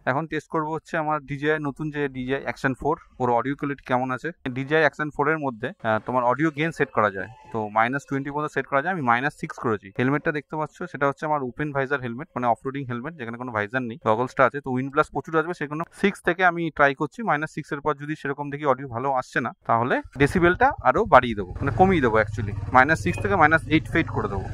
এখন টেস্ট করবো হচ্ছে আমার DJI নতুন যে DJI Action 4, ওর অডিও কোয়ালিটি কেমন আছে। DJI Action 4 এর মধ্যে তোমার অডিও গেইন সেট করা যায়, তো -20 পর্যন্ত সেট করা যায়। আমি -6 করেছি। হেলমেটটা দেখতে পাচ্ছ, সেটা হচ্ছে আমার ওপেন ভাইজার হেলমেট, মানে অফরোডিং হেলমেট যেখানে কোনো ভাইজার নেই, গগলসটা আছে। তো উইন্ড ব্লাস্ট প্রচুর আসবে, সেগুলো 6 থেকে আমি ট্রাই করছি। -6 এর পর যদি সেরকম দেখি অডিও ভালো আসছে না, তাহলে ডেসিবেলটা আরো বাড়িয়ে দেবো, মানে কমিয়ে দেবো। অ্যাকচুয়ালি -6 থেকে -8 ফেট করে দেবো।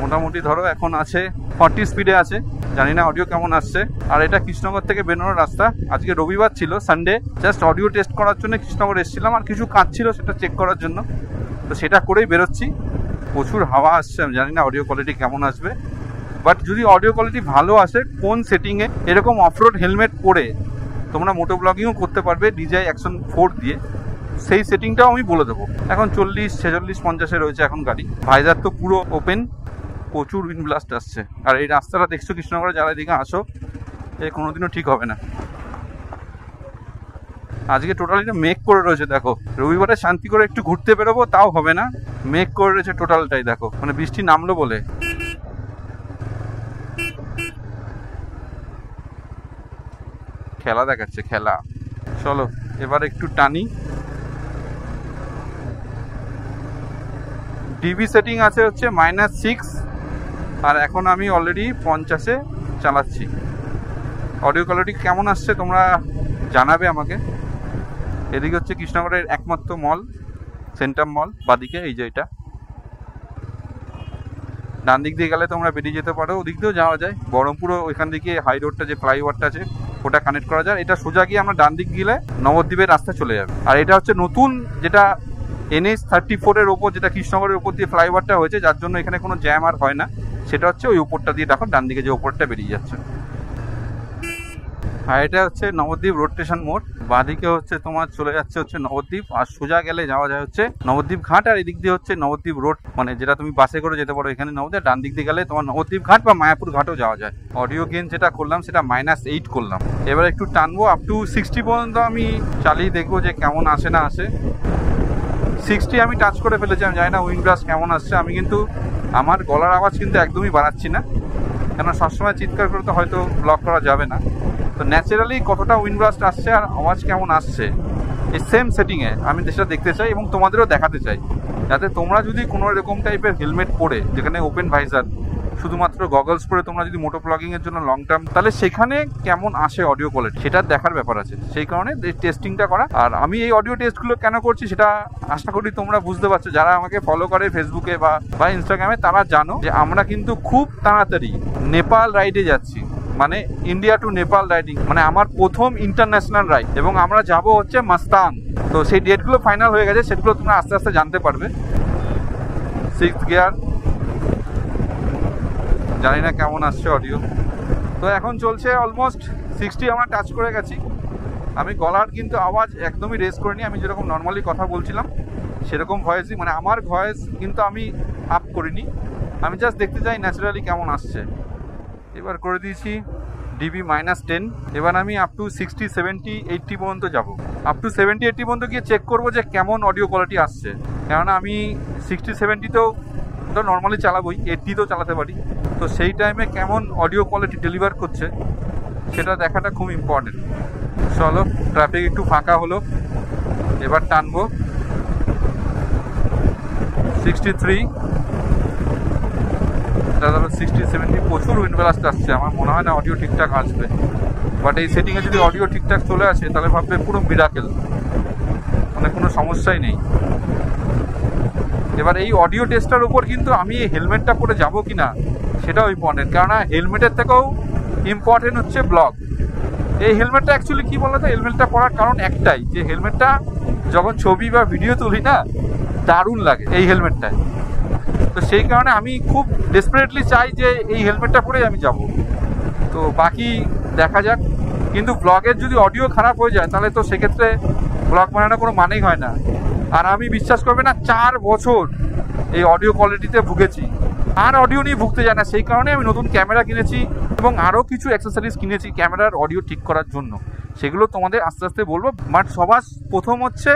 মোটামুটি ধরো এখন আছে 40 স্পিডে আছে, জানি না অডিও কেমন আসছে। আর এটা কৃষ্ণনগর থেকে বেরোনোর রাস্তা। আজকে রবিবার ছিল, সানডে, জাস্ট অডিও টেস্ট করার জন্য কৃষ্ণনগর এসেছিলাম, আর কিছু কাজ ছিল সেটা চেক করার জন্য, তো সেটা করেই বেরোচ্ছি। প্রচুর হাওয়া আসছে, আমি জানি না অডিও কোয়ালিটি কেমন আসবে, বাট যদি অডিও কোয়ালিটি ভালো আসে, কোন সেটিংয়ে এরকম অফরোড হেলমেট পরে তোমরা মোটো ব্লগিংও করতে পারবে DJI Action 4 দিয়ে, সেই সেটিংটাও আমি বলে দেবো। এখন 40, 46, 50-এ রয়েছে এখন গাড়ি। ভাইজার তো পুরো ওপেন, প্রচুর উইন্ড ব্লাস্ট আসছে। আর এই রাস্তাটা দেখছো কৃষ্ণনগরে, যারা এদিকে আসো, এ কোনোদিনও ঠিক হবে না। আজকে টোটালিটা মেঘ করে রয়েছে, দেখো। রবিবারে শান্তি করে একটু ঘুরতে বেরোবো, তাও হবে না, মেঘ করে রয়েছে টোটালটাই, দেখো, মানে বৃষ্টি নামলো বলে। খেলা দেখাচ্ছে, খেলা। চলো এবার একটু টানি। ডিবি সেটিং আছে হচ্ছে -6, আর এখন আমি অলরেডি 50-এ চালাচ্ছি। অডিও কোয়ালিটি কেমন আসছে তোমরা জানাবে আমাকে। এদিকে হচ্ছে কৃষ্ণনগরের একমাত্র মল, সেন্টার মল, বাদিকে এই যে এটা। ডান দিক দিয়ে গেলে তোমরা বেরিয়ে যেতে পারো, ওদিক দিয়েও যাওয়া যায়। বহরমপুরও ওইখান দিকে হাই রোডটা, যে ফ্লাইওভারটা আছে, ওটা কানেক্ট করা যায়। এটা সোজা গিয়ে আমরা ডান দিক গেলে নবদ্বীপের রাস্তা চলে যাবে। আর এটা হচ্ছে নতুন, যেটা NH34 এর ওপর, যেটা কৃষ্ণনগরের ওপর দিয়ে ফ্লাইওভারটা হয়েছে, যার জন্য এখানে কোনো জ্যাম আর হয় না। সেটা হচ্ছে ওই উপরটা দিয়ে, দেখো ডান দিকে যে ওপরটা বেরিয়ে যাচ্ছে। আর এটা হচ্ছে নবদ্বীপ রোড স্টেশন মোড়। বাঁদিকে হচ্ছে তোমার চলে যাচ্ছে হচ্ছে নবদ্বীপ, আর সোজা গেলে যাওয়া যায় হচ্ছে নবদ্বীপ ঘাট। আর এদিক দিয়ে হচ্ছে নবদ্বীপ রোড, মানে যেটা তুমি বাসে করে যেতে পারো এখানে নবদ্বীপ। ডান দিক দিয়ে গেলে তোমার নবদ্বীপ ঘাট বা মায়াপুর ঘাটও যাওয়া যায়। অডিও গেইন যেটা করলাম সেটা -8 করলাম। এবার একটু টানবো, আপ টু 60 পর্যন্ত আমি চালিয়ে দেখবো যে কেমন আসে না আসে। 60 আমি টাচ করে ফেলেছি, আমি জানি না উইন্ড ব্লাস্ট কেমন আসছে। আমি কিন্তু আমার গলার আওয়াজ কিন্তু একদমই বাড়াচ্ছি না, কেন সবসময় চিৎকার করে তো হয়তো ব্লক করা যাবে না। তো ন্যাচারালি কতটা উইন্ড ব্লাস্ট আসছে আর আওয়াজ কেমন আসছে, এই সেম সেটিংয়ে আমি সেটা দেখতে চাই এবং তোমাদেরও দেখাতে চাই, যাতে তোমরা যদি কোনো এরকম টাইপের হেলমেট পরে, যেখানে ওপেন ভাইজার, শুধুমাত্র গগলস পরে তোমরা যদি মোটো ব্লগিংয়ের জন্য লং টার্ম, তাহলে সেখানে কেমন আসে অডিও কোয়ালিটি, সেটা দেখার ব্যাপার আছে। সেই কারণে টেস্টিংটা করা। আর আমি এই অডিও টেস্টগুলো কেন করছি সেটা আশা করি তোমরা বুঝতে পারছো। যারা আমাকে ফলো করে ফেসবুকে বা ইনস্টাগ্রামে, তারা জানো যে আমরা কিন্তু খুব তাড়াতাড়ি নেপাল রাইডে যাচ্ছি, মানে ইন্ডিয়া টু নেপাল রাইডিং, মানে আমার প্রথম ইন্টারন্যাশনাল রাইড। এবং আমরা যাব হচ্ছে মাস্তান। তো সেই ডেটগুলো ফাইনাল হয়ে গেছে, সেগুলো তোমরা আস্তে আস্তে জানতে পারবে। 6th গিয়ার, জানি না কেমন আসছে অডিও। তো এখন চলছে অলমোস্ট 60 আমরা টাচ করে গেছি। আমি গলার কিন্তু আওয়াজ একদমই রেস করিনি, আমি যেরকম নর্মালি কথা বলছিলাম সেরকম ভয়েসই, মানে আমার ভয়েস কিন্তু আমি আপ করিনি। আমি জাস্ট দেখতে চাই ন্যাচারালি কেমন আসছে। এবার করে দিয়েছি ডিবি -10। এবার আমি আপ টু 60, 70, 80 পর্যন্ত যাব। আপ টু 70, 80 পর্যন্ত গিয়ে চেক করবো যে কেমন অডিও কোয়ালিটি আসছে। কেননা আমি 60, 70তেও তো নর্মালি চালাবোই, 80তেও চালাতে পারি। তো সেই টাইমে কেমন অডিও কোয়ালিটি ডেলিভার করছে সেটা দেখাটা খুব ইম্পর্টেন্ট। চলো, ট্রাফিক একটু ফাঁকা হলো, এবার টানবো 63, 60, 70। প্রচুর উইন্ড ব্লাস্ট আসছে, আমার মনে হয় না অডিও ঠিকঠাক আসবে। বাট এই সেটিংয়ে যদি অডিও ঠিকঠাক চলে আসে, তাহলে ভাববে পুরো মিরাকেল, মানে কোনো সমস্যাই নেই। এবার এই অডিও টেস্টার উপর কিন্তু আমি এই হেলমেটটা পরে যাবো কিনা সেটাও ইম্পর্টেন্ট, কেননা হেলমেটের থেকেও ইম্পর্টেন্ট হচ্ছে ব্লগ। এই হেলমেটটা অ্যাকচুয়ালি কি বলতো, হেলমেটটা পরার কারণ একটাই, যে হেলমেটটা যখন ছবি বা ভিডিও তুলি না, দারুণ লাগে এই হেলমেটটায়। তো সেই কারণে আমি খুব ডেসপারেটলি চাই যে এই হেলমেটটা পরেই আমি যাব। তো বাকি দেখা যাক। কিন্তু ব্লগের যদি অডিও খারাপ হয়ে যায়, তাহলে তো সেক্ষেত্রে ব্লগ বানানোর কোনো মানেই হয় না। আর আমি বিশ্বাস করবে না, 4 বছর এই অডিও কোয়ালিটিতে ভুগেছি, আর অডিও নিয়ে ভুগতে যায় না। সেই কারণে আমি নতুন ক্যামেরা কিনেছি এবং আরও কিছু অ্যাক্সেসরিজ কিনেছি ক্যামেরার অডিও ঠিক করার জন্য। সেগুলো তোমাদের আস্তে আস্তে বলবো। বাট সবার প্রথম হচ্ছে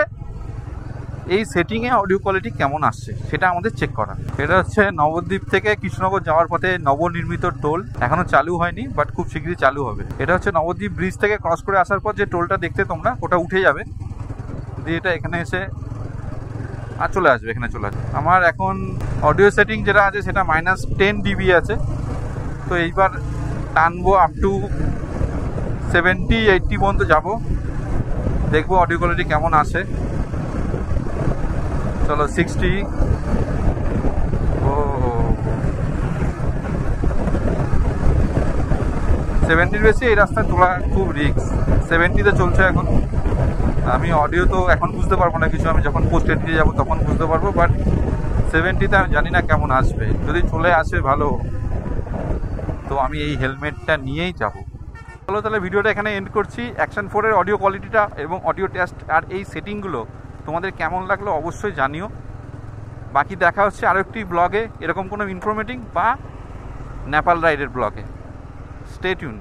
এই সেটিংয়ে অডিও কোয়ালিটি কেমন আসছে সেটা আমাদের চেক করা। এটা হচ্ছে নবদ্বীপ থেকে কৃষ্ণনগর যাওয়ার পথে নবনির্মিত টোল, এখনো চালু হয়নি বাট খুব শীঘ্রই চালু হবে। এটা হচ্ছে নবদ্বীপ ব্রিজ থেকে ক্রস করে আসার পর যে টোলটা দেখতে তোমরা, ওটা উঠে যাবে, দিয়ে এটা এখানে এসে আর চলে আসবে, এখানে চলে আসবে। আমার এখন অডিও সেটিং যেটা আছে সেটা -10 dB আছে, তো এইবার টানবো আপ টু 70-80 পর্যন্ত যাবো, দেখবো অডিও কোয়ালিটি কেমন আসে। চলো 60, ও 70-র বেশি এই রাস্তায় তোলা খুব রিস্ক। 70-তে চলছে এখন। আমি অডিও তো এখন বুঝতে পারবো না কিছু, আমি যখন পোস্ট এডিটে যাবো তখন বুঝতে পারবো, বাট 70-তে আমি জানি না কেমন আসবে। যদি চলে আসে ভালো, তো আমি এই হেলমেটটা নিয়েই যাব। চলো তাহলে ভিডিওটা এখানে এন্ড করছি। অ্যাকশন 4-এর অডিও কোয়ালিটিটা এবং অডিও টেস্ট আর এই সেটিংগুলো তোমাদের কেমন লাগলো অবশ্যই জানিও। বাকি দেখা হচ্ছে আরও একটি ব্লগে, এরকম কোনো ইনফরমেটিভ বা নেপাল রাইডের ব্লগে। Stay tune.